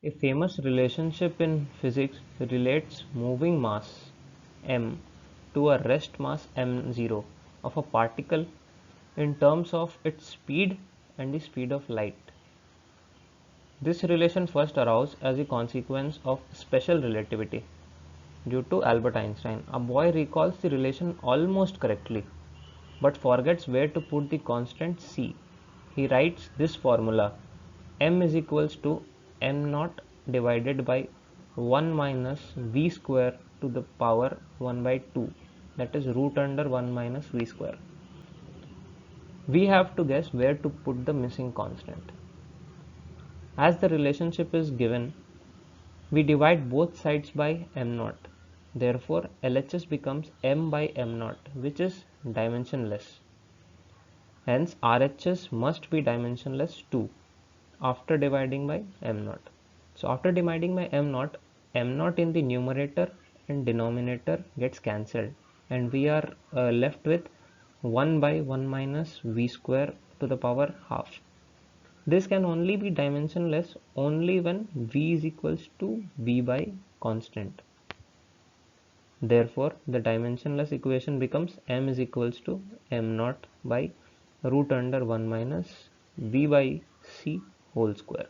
A famous relationship in physics relates moving mass m to a rest mass m0 of a particle in terms of its speed and the speed of light. This relation first arose as a consequence of special relativity due to Albert Einstein. A boy recalls the relation almost correctly but forgets where to put the constant c. He writes this formula: m is equals to m naught divided by 1 minus v square to the power 1 by 2, that is root under 1 minus v square. We have to guess where to put the missing constant. As the relationship is given, we divide both sides by m naught. Therefore, LHS becomes m by m naught, which is dimensionless. Hence, RHS must be dimensionless too after dividing by m naught. So, after dividing by m naught in the numerator and denominator gets cancelled, and we are left with 1 by 1 minus v square to the power half. This can only be dimensionless only when v is equals to v by constant. Therefore, the dimensionless equation becomes m is equals to m naught by root under 1 minus v by c whole square.